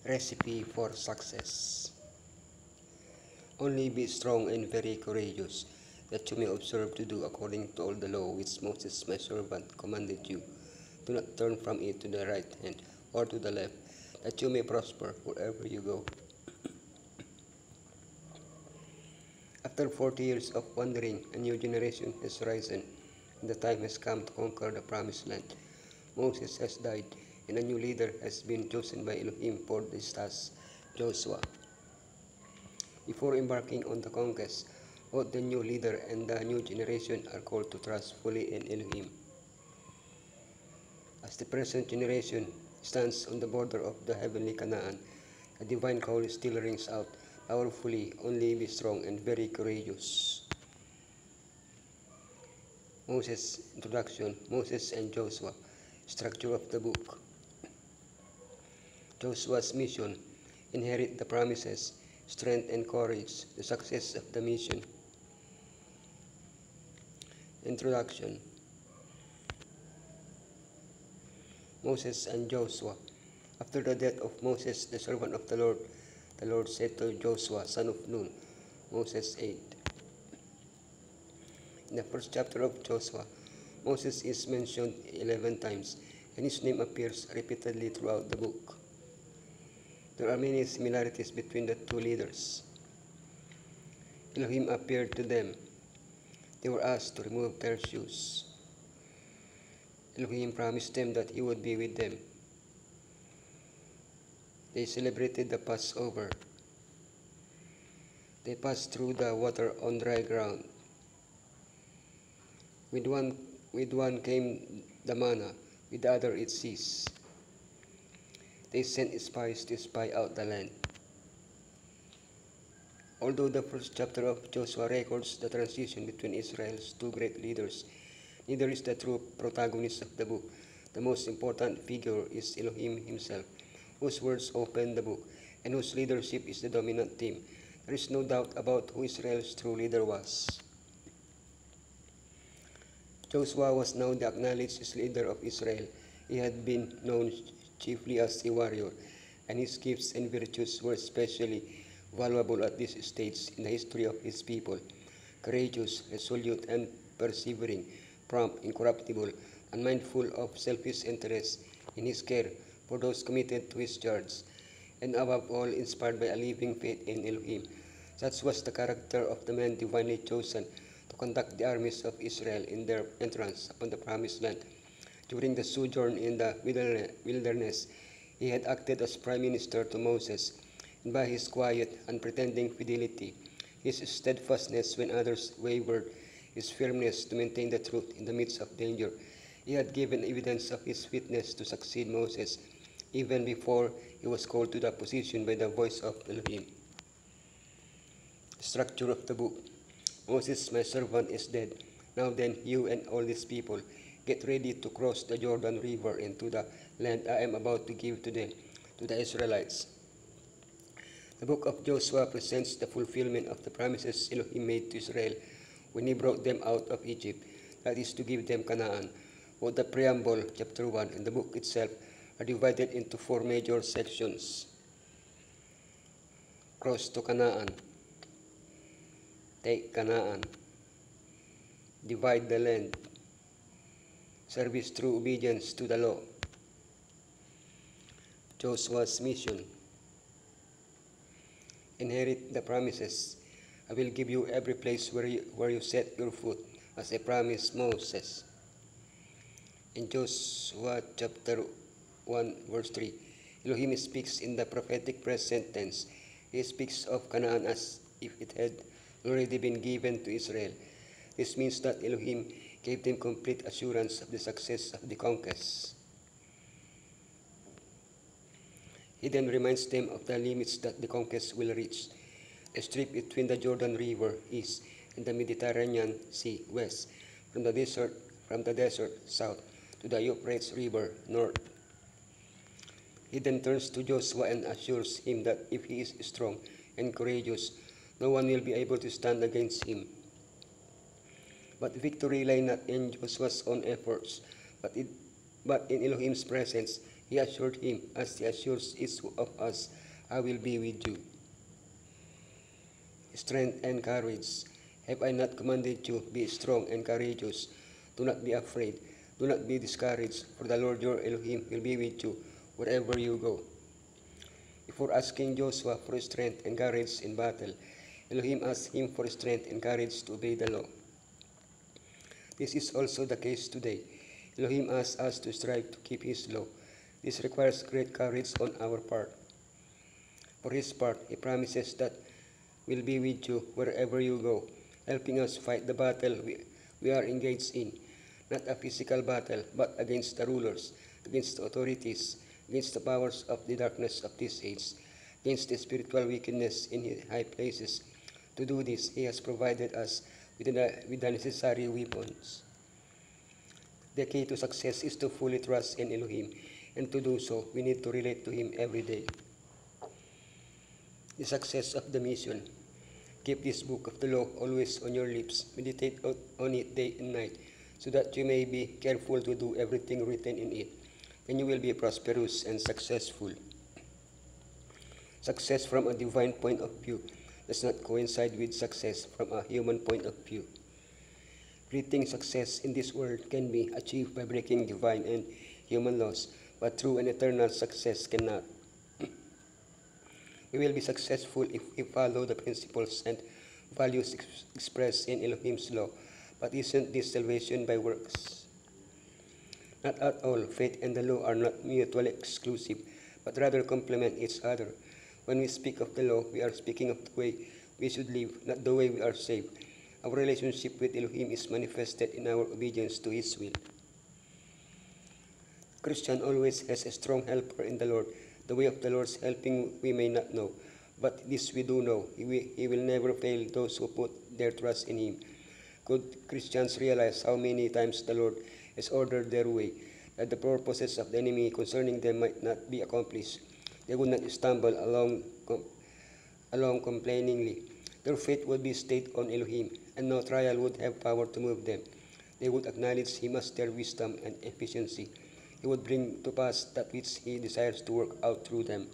Recipe for success. Only be strong and very courageous, that you may observe to do according to all the law which Moses my servant commanded you. Do not turn from it to the right hand or to the left, that you may prosper wherever you go. After 40 years of wandering, a new generation has risen, and the time has come to conquer the promised land. Moses has died, and a new leader has been chosen by Elohim for this task, Joshua. Before embarking on the conquest, both the new leader and the new generation are called to trust fully in Elohim. As the present generation stands on the border of the heavenly Canaan, the divine call still rings out powerfully, only be strong and very courageous. Moses' introduction, Moses and Joshua, structure of the book. Joshua's mission, inherit the promises, strength and courage, the success of the mission. Introduction. Moses and Joshua. After the death of Moses, the servant of the Lord said to Joshua, son of Nun, Moses 8. In the first chapter of Joshua, Moses is mentioned 11 times, and his name appears repeatedly throughout the book. There are many similarities between the two leaders. Elohim appeared to them. They were asked to remove their shoes. Elohim promised them that he would be with them. They celebrated the Passover. They passed through the water on dry ground. With one came the manna, with the other it ceased. They sent spies to spy out the land. Although the first chapter of Joshua records the transition between Israel's two great leaders, neither is the true protagonist of the book. The most important figure is Elohim himself, whose words open the book, and whose leadership is the dominant theme. There is no doubt about who Israel's true leader was. Joshua was now the acknowledged leader of Israel. He had been known chiefly as a warrior, and his gifts and virtues were especially valuable at this stage in the history of his people. Courageous, resolute, and persevering, prompt, incorruptible, unmindful of selfish interests in his care for those committed to his charge, and above all inspired by a living faith in Elohim. Such was the character of the man divinely chosen to conduct the armies of Israel in their entrance upon the promised land. During the sojourn in the wilderness, he had acted as prime minister to Moses, and by his quiet, unpretending fidelity, his steadfastness when others wavered, his firmness to maintain the truth in the midst of danger, he had given evidence of his fitness to succeed Moses, even before he was called to that position by the voice of Elohim. Structure of the book. Moses, my servant, is dead. Now then, you and all these people, get ready to cross the Jordan River into the land I am about to give to them, to the Israelites. The book of Joshua presents the fulfillment of the promises Elohim made to Israel when he brought them out of Egypt, that is to give them Canaan. Both the preamble, chapter 1, and the book itself are divided into 4 major sections. Cross to Canaan. Take Canaan. Divide the land. Service through obedience to the law. Joshua's mission. Inherit the promises. I will give you every place where you set your foot, as I promised Moses. In Joshua chapter 1 verse 3, Elohim speaks in the prophetic present tense. He speaks of Canaan as if it had already been given to Israel. This means that Elohim gave them complete assurance of the success of the conquest. He then reminds them of the limits that the conquest will reach. The strip between the Jordan River east and the Mediterranean Sea west, from the desert south to the Euphrates River north. He then turns to Joshua and assures him that if he is strong and courageous, no one will be able to stand against him. But victory lay not in Joshua's own efforts, but in Elohim's presence He assured him, as he assures each of us, I will be with you. Strength and courage. Have I not commanded you, be strong and courageous? Do not be afraid, do not be discouraged, for the Lord your Elohim will be with you wherever you go. Before asking Joshua for strength and courage in battle, Elohim asked him for strength and courage to obey the law. This is also the case today. Elohim asks us to strive to keep his law. This requires great courage on our part. For his part, he promises that we'll be with you wherever you go, helping us fight the battle we are engaged in. Not a physical battle, but against the rulers, against the authorities, against the powers of the darkness of this age, against the spiritual wickedness in high places. To do this, he has provided us with the necessary weapons. The key to success is to fully trust in Elohim, and to do so, we need to relate to him every day. The success of the mission. Keep this book of the law always on your lips. Meditate on it day and night, so that you may be careful to do everything written in it. Then you will be prosperous and successful. Success from a divine point of view does not coincide with success from a human point of view. Fleeting success in this world can be achieved by breaking divine and human laws, but true and eternal success cannot. We will be successful if we follow the principles and values expressed in Elohim's law, but isn't this salvation by works? Not at all. Faith and the law are not mutually exclusive, but rather complement each other. When we speak of the law, we are speaking of the way we should live, not the way we are saved. Our relationship with Elohim is manifested in our obedience to his will. Christian always has a strong helper in the Lord. The way of the Lord's helping we may not know, but this we do know. He will never fail those who put their trust in him. Good Christians realize how many times the Lord has ordered their way, that the purposes of the enemy concerning them might not be accomplished. They would not stumble along complainingly. Their faith would be stayed on Elohim, and no trial would have power to move them. They would acknowledge him as their wisdom and efficiency. He would bring to pass that which he desires to work out through them.